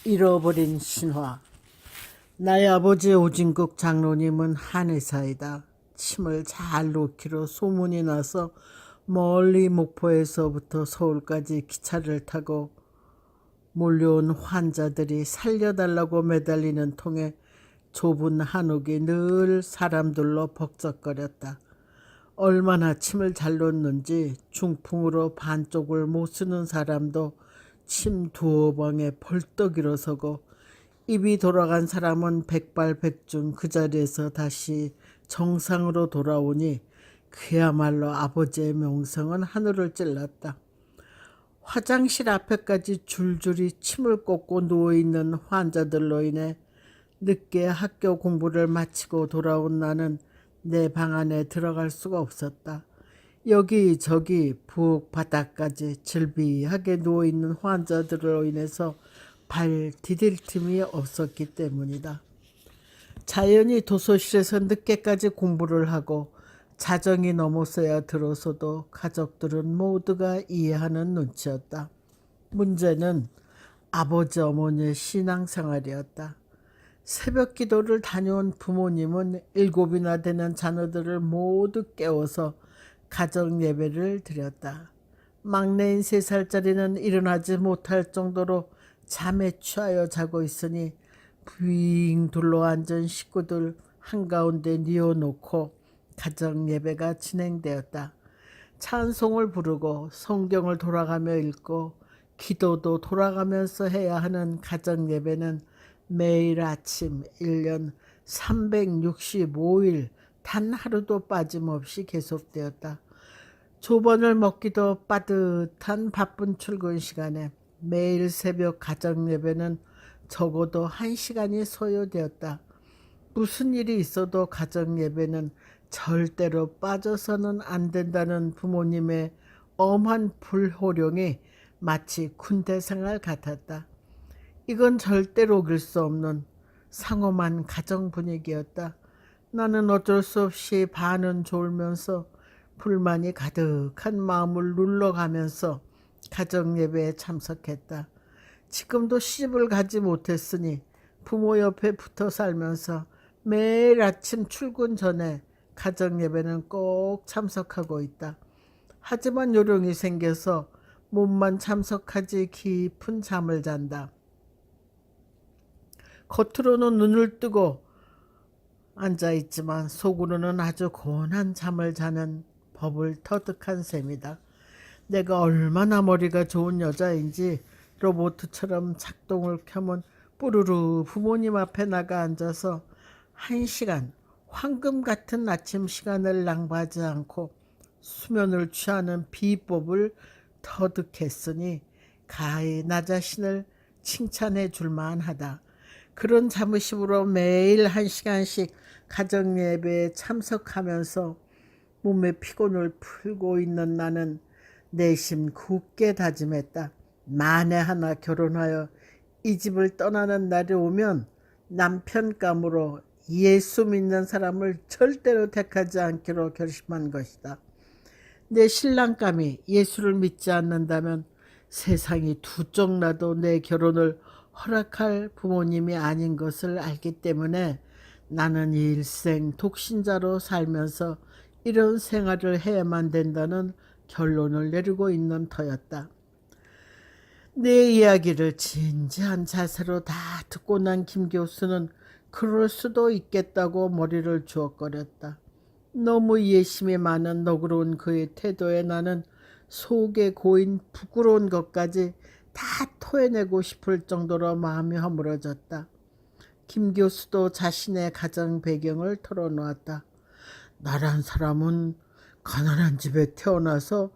잃어버린 신화. 나의 아버지 오진국 장로님은 한의사이다. 침을 잘 놓기로 소문이 나서 멀리 목포에서부터 서울까지 기차를 타고 몰려온 환자들이 살려달라고 매달리는 통에 좁은 한옥이 늘 사람들로 벅적거렸다. 얼마나 침을 잘 놓는지 중풍으로 반쪽을 못 쓰는 사람도 침 두어 방에 벌떡 일어서고, 입이 돌아간 사람은 백발백중 그 자리에서 다시 정상으로 돌아오니 그야말로 아버지의 명성은 하늘을 찔렀다. 화장실 앞에까지 줄줄이 침을 꽂고 누워있는 환자들로 인해 늦게 학교 공부를 마치고 돌아온 나는 내 방 안에 들어갈 수가 없었다. 여기저기 부엌 바닥까지 질비하게 누워있는 환자들로 인해서 발 디딜 틈이 없었기 때문이다. 자연히 도서실에서 늦게까지 공부를 하고 자정이 넘어서야 들어서도 가족들은 모두가 이해하는 눈치였다. 문제는 아버지 어머니의 신앙생활이었다. 새벽 기도를 다녀온 부모님은 7이나 되는 자녀들을 모두 깨워서 가정 예배를 드렸다. 막내인 3살짜리는 일어나지 못할 정도로 잠에 취하여 자고 있으니 빙 둘러앉은 식구들 한가운데 뉘어놓고 가정 예배가 진행되었다. 찬송을 부르고 성경을 돌아가며 읽고 기도도 돌아가면서 해야 하는 가정 예배는 매일 아침 1년 365일 단 하루도 빠짐없이 계속되었다. 조번을 먹기도 빠듯한 바쁜 출근 시간에 매일 새벽 가정 예배는 적어도 1시간이 소요되었다. 무슨 일이 있어도 가정 예배는 절대로 빠져서는 안 된다는 부모님의 엄한 불호령이 마치 군대 생활 같았다. 이건 절대로 어길 수 없는 상엄한 가정 분위기였다. 나는 어쩔 수 없이 반은 졸면서 불만이 가득한 마음을 눌러가면서 가정 예배에 참석했다. 지금도 시집을 가지 못했으니 부모 옆에 붙어 살면서 매일 아침 출근 전에 가정 예배는 꼭 참석하고 있다. 하지만 요령이 생겨서 몸만 참석하지 깊은 잠을 잔다. 겉으로는 눈을 뜨고 앉아있지만 속으로는 아주 고운한 잠을 자는 법을 터득한 셈이다. 내가 얼마나 머리가 좋은 여자인지 로봇처럼 작동을 켜면 뿌르르 부모님 앞에 나가 앉아서 1시간 황금 같은 아침 시간을 낭비하지 않고 수면을 취하는 비법을 터득했으니 가히 나 자신을 칭찬해 줄만 하다. 그런 자부심으로 매일 1시간씩 가정 예배에 참석하면서 몸의 피곤을 풀고 있는 나는 내심 굳게 다짐했다. 만에 하나 결혼하여 이 집을 떠나는 날이 오면 남편감으로 예수 믿는 사람을 절대로 택하지 않기로 결심한 것이다. 내 신랑감이 예수를 믿지 않는다면 세상이 두 쪽 나도 내 결혼을 허락할 부모님이 아닌 것을 알기 때문에 나는 일생 독신자로 살면서 이런 생활을 해야만 된다는 결론을 내리고 있는 터였다. 내 이야기를 진지한 자세로 다 듣고 난 김 교수는 그럴 수도 있겠다고 머리를 주걱거렸다. 너무 이해심이 많은 너그러운 그의 태도에 나는 속에 고인 부끄러운 것까지 다 토해내고 싶을 정도로 마음이 허물어졌다. 김 교수도 자신의 가정 배경을 털어놓았다. 나란 사람은 가난한 집에 태어나서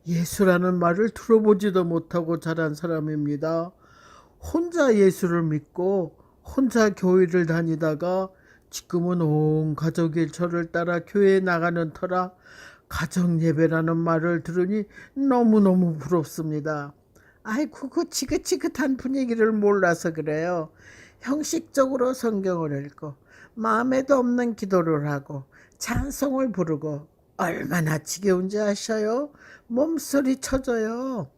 예수라는 말을 들어보지도 못하고 자란 사람입니다. 혼자 예수를 믿고 혼자 교회를 다니다가 지금은 온 가족이 저를 따라 교회에 나가는 터라 가정 예배라는 말을 들으니 너무너무 부럽습니다. 아이고, 그 지긋지긋한 분위기를 몰라서 그래요. 형식적으로 성경을 읽고 마음에도 없는 기도를 하고 찬송을 부르고 얼마나 지겨운지 아셔요? 몸소리 쳐져요.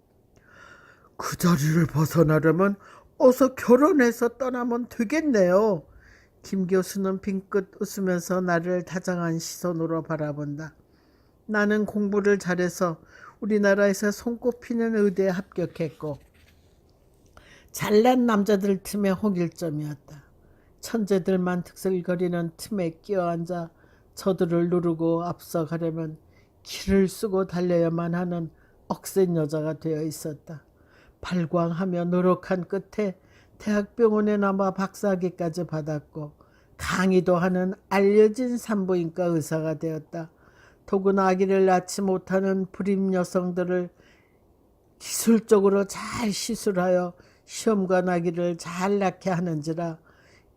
그 자리를 벗어나려면 어서 결혼해서 떠나면 되겠네요. 김 교수는 빙긋 웃으면서 나를 다정한 시선으로 바라본다. 나는 공부를 잘해서 우리나라에서 손꼽히는 의대에 합격했고 잘난 남자들 틈에 홍일점이었다. 천재들만 득슬거리는 틈에 끼어앉아 저들을 누르고 앞서가려면 기를 쓰고 달려야만 하는 억센 여자가 되어 있었다. 발광하며 노력한 끝에 대학병원에 남아 박사학위까지 받았고 강의도 하는 알려진 산부인과 의사가 되었다. 더구나 아기를 낳지 못하는 불임 여성들을 기술적으로 잘 시술하여 시험관 아기를 잘 낳게 하는지라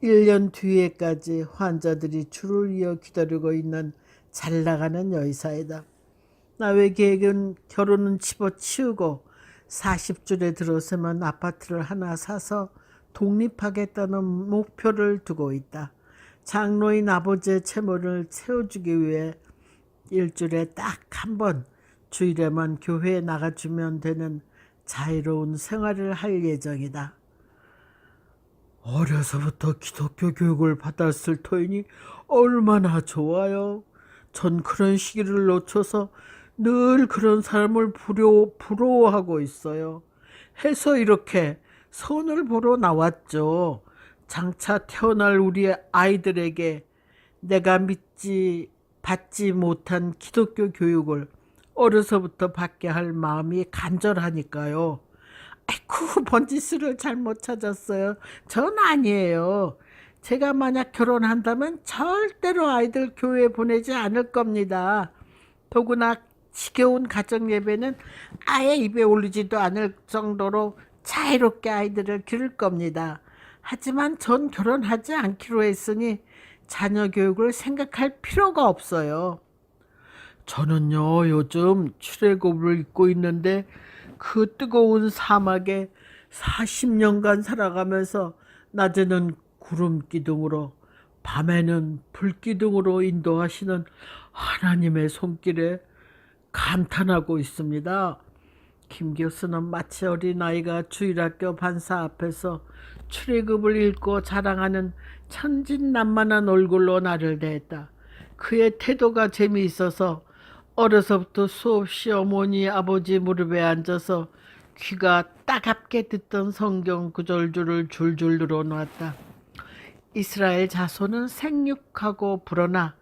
1년 뒤에까지 환자들이 줄을 이어 기다리고 있는 잘 나가는 여의사이다. 나의 계획은 결혼은 집어치우고 40줄에 들어서면 아파트를 하나 사서 독립하겠다는 목표를 두고 있다. 장로인 아버지의 채무를 채워주기 위해 일주일에 딱 한 번 주일에만 교회에 나가주면 되는 자유로운 생활을 할 예정이다. 어려서부터 기독교 교육을 받았을 터이니 얼마나 좋아요. 전 그런 시기를 놓쳐서 늘 그런 사람을 부러워하고 있어요. 해서 이렇게 선을 보러 나왔죠. 장차 태어날 우리 아이들에게 내가 받지 못한 기독교 교육을 어려서부터 받게 할 마음이 간절하니까요. 아이쿠, 번지수를 잘못 찾았어요. 전 아니에요. 제가 만약 결혼한다면 절대로 아이들 교회에 보내지 않을 겁니다. 더구나 지겨운 가정 예배는 아예 입에 올리지도 않을 정도로 자유롭게 아이들을 기를 겁니다. 하지만 전 결혼하지 않기로 했으니 자녀 교육을 생각할 필요가 없어요. 저는요, 요즘 출애굽을 입고 있는데 그 뜨거운 사막에 40년간 살아가면서 낮에는 구름 기둥으로 밤에는 불 기둥으로 인도하시는 하나님의 손길에 감탄하고 있습니다. 김 교수는 마치 어린아이가 주일학교 반사 앞에서 출애굽을 읽고 자랑하는 천진난만한 얼굴로 나를 대했다. 그의 태도가 재미있어서 어려서부터 수없이 어머니 아버지 무릎에 앉아서 귀가 따갑게 듣던 성경 구절들을 줄줄 늘어놓았다. 이스라엘 자손은 생육하고 불어나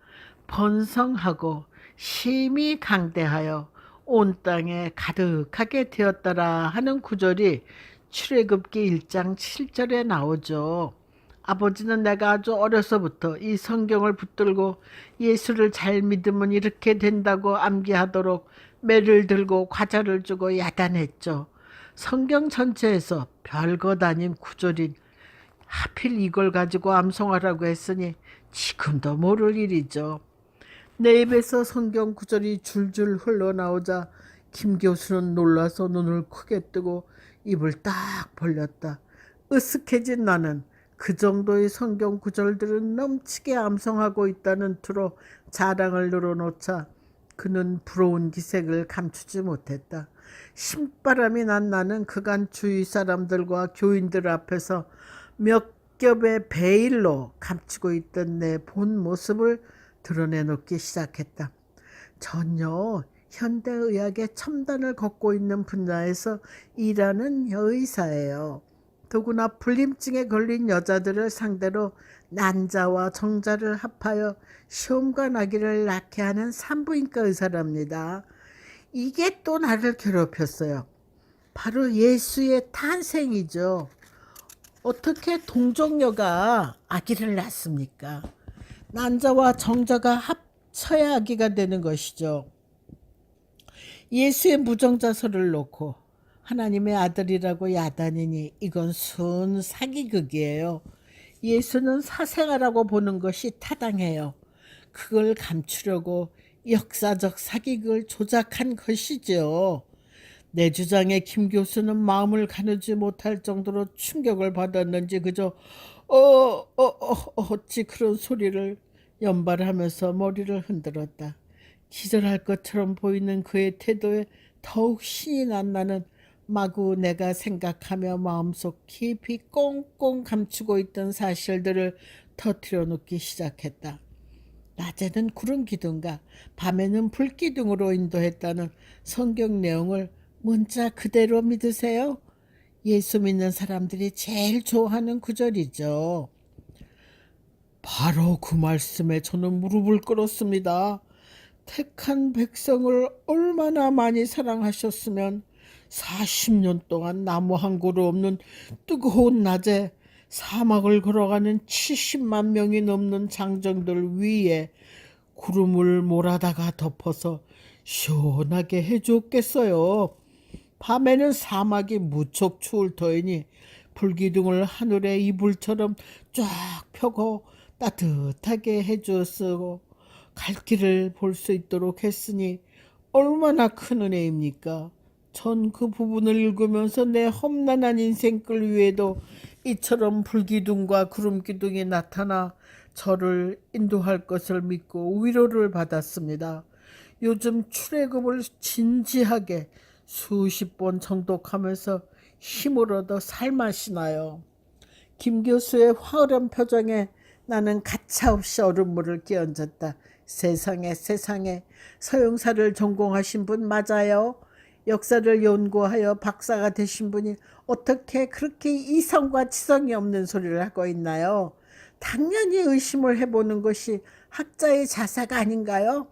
번성하고 심히 강대하여 온 땅에 가득하게 되었더라 하는 구절이 출애굽기 1장 7절에 나오죠. 아버지는 내가 아주 어려서부터 이 성경을 붙들고 예수를 잘 믿으면 이렇게 된다고 암기하도록 매를 들고 과자를 주고 야단했죠. 성경 전체에서 별것 아닌 구절인 하필 이걸 가지고 암송하라고 했으니 지금도 모를 일이죠. 내 입에서 성경 구절이 줄줄 흘러나오자 김 교수는 놀라서 눈을 크게 뜨고 입을 딱 벌렸다. 으쓱해진 나는 그 정도의 성경 구절들은 넘치게 암송하고 있다는 투로 자랑을 늘어놓자 그는 부러운 기색을 감추지 못했다. 신바람이 난 나는 그간 주위 사람들과 교인들 앞에서 몇 겹의 베일로 감추고 있던 내 본 모습을 드러내놓기 시작했다. 전혀 현대의학의 첨단을 걷고 있는 분야에서 일하는 의사예요. 더구나 불림증에 걸린 여자들을 상대로 난자와 정자를 합하여 시험관 아기를 낳게 하는 산부인과 의사랍니다. 이게 또 나를 괴롭혔어요. 바로 예수의 탄생이죠. 어떻게 동정녀가 아기를 낳습니까? 난자와 정자가 합쳐야 아기가 되는 것이죠. 예수의 무정자설을 놓고 하나님의 아들이라고 야단이니 이건 순 사기극이에요. 예수는 사생아라고 보는 것이 타당해요. 그걸 감추려고 역사적 사기극을 조작한 것이죠. 내 주장에 김 교수는 마음을 가누지 못할 정도로 충격을 받았는지 그저 어찌 그런 소리를 연발하면서 머리를 흔들었다. 기절할 것처럼 보이는 그의 태도에 더욱 신이 난 나는 마구 내가 생각하며 마음속 깊이 꽁꽁 감추고 있던 사실들을 터뜨려 놓기 시작했다. 낮에는 구름 기둥과 밤에는 불 기둥으로 인도했다는 성경 내용을 문자 그대로 믿으세요? 예수 믿는 사람들이 제일 좋아하는 구절이죠. 바로 그 말씀에 저는 무릎을 꿇었습니다. 택한 백성을 얼마나 많이 사랑하셨으면 40년 동안 나무 한 그루 없는 뜨거운 낮에 사막을 걸어가는 70만 명이 넘는 장정들 위에 구름을 몰아다가 덮어서 시원하게 해줬겠어요. 밤에는 사막이 무척 추울 터이니 불기둥을 하늘에 이불처럼 쫙 펴고 따뜻하게 해주었고 갈 길을 볼 수 있도록 했으니 얼마나 큰 은혜입니까? 전 그 부분을 읽으면서 내 험난한 인생길 위에도 이처럼 불기둥과 구름기둥이 나타나 저를 인도할 것을 믿고 위로를 받았습니다. 요즘 출애굽을 진지하게 수십 번 정독하면서 힘을 얻어 살맛이 나요. 김 교수의 화려한 표정에 나는 가차없이 얼음물을 끼얹었다. 세상에 서영사를 전공하신 분 맞아요? 역사를 연구하여 박사가 되신 분이 어떻게 그렇게 이성과 지성이 없는 소리를 하고 있나요? 당연히 의심을 해보는 것이 학자의 자세가 아닌가요?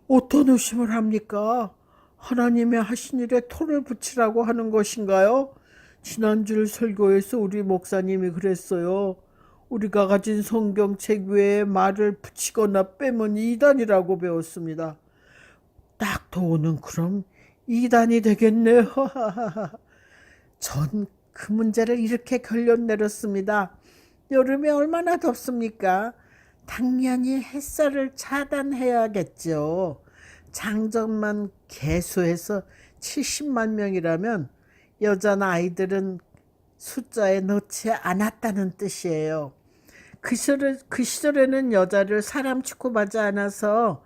어떤 의심을 합니까? 하나님의 하신 일에 토를 붙이라고 하는 것인가요? 지난주 설교에서 우리 목사님이 그랬어요. 우리가 가진 성경책 외에 말을 붙이거나 빼면 이단이라고 배웠습니다. 딱 도우는 그럼 이단이 되겠네요. 전 그 문제를 이렇게 결론 내렸습니다. 여름에 얼마나 덥습니까? 당연히 햇살을 차단해야겠죠. 장정만 개수해서 70만 명이라면 여자나 아이들은 숫자에 넣지 않았다는 뜻이에요. 그 시절에는 여자를 사람 취급하지 않아서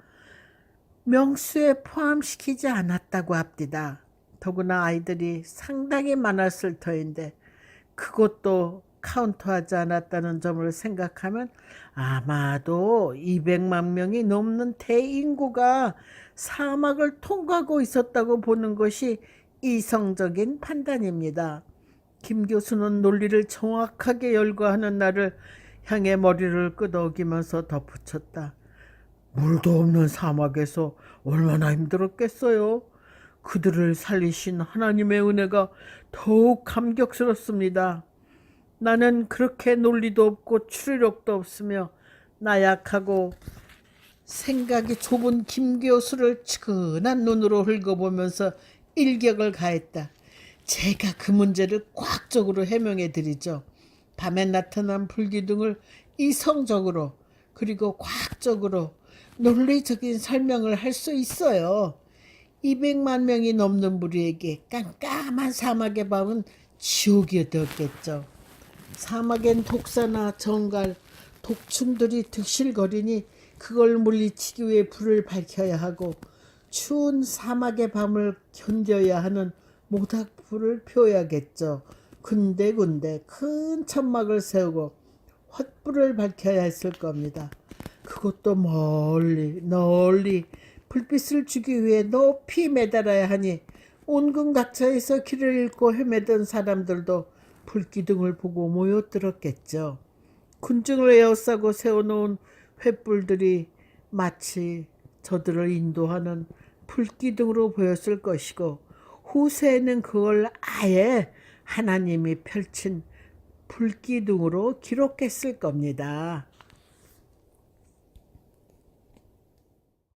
명수에 포함시키지 않았다고 합니다. 더구나 아이들이 상당히 많았을 터인데 그것도 카운트하지 않았다는 점을 생각하면 아마도 200만 명이 넘는 대인구가 사막을 통과하고 있었다고 보는 것이 이성적인 판단입니다. 김 교수는 논리를 정확하게 열거하는 나를 향해 머리를 끄덕이면서 덧붙였다. 물도 없는 사막에서 얼마나 힘들었겠어요. 그들을 살리신 하나님의 은혜가 더욱 감격스럽습니다. 나는 그렇게 논리도 없고 추리력도 없으며 나약하고 생각이 좁은 김 교수를 측은한 눈으로 훑어보면서 일격을 가했다. 제가 그 문제를 과학적으로 해명해 드리죠. 밤에 나타난 불기둥을 이성적으로 그리고 과학적으로 논리적인 설명을 할 수 있어요. 200만 명이 넘는 무리에게 깜깜한 사막의 밤은 지옥이 되었겠죠. 사막엔 독사나 정갈, 독충들이 득실거리니 그걸 물리치기 위해 불을 밝혀야 하고 추운 사막의 밤을 견뎌야 하는 모닥불을 피워야겠죠. 군데군데 큰 천막을 세우고 횃불을 밝혀야 했을 겁니다. 그것도 널리 불빛을 주기 위해 높이 매달아야 하니 온근각처에서 길을 잃고 헤매던 사람들도 불기둥을 보고 모여들었겠죠. 군중을 에워싸고 세워놓은 횃불들이 마치 저들을 인도하는 불기둥으로 보였을 것이고 후세에는 그걸 아예 하나님이 펼친 불기둥으로 기록했을 겁니다.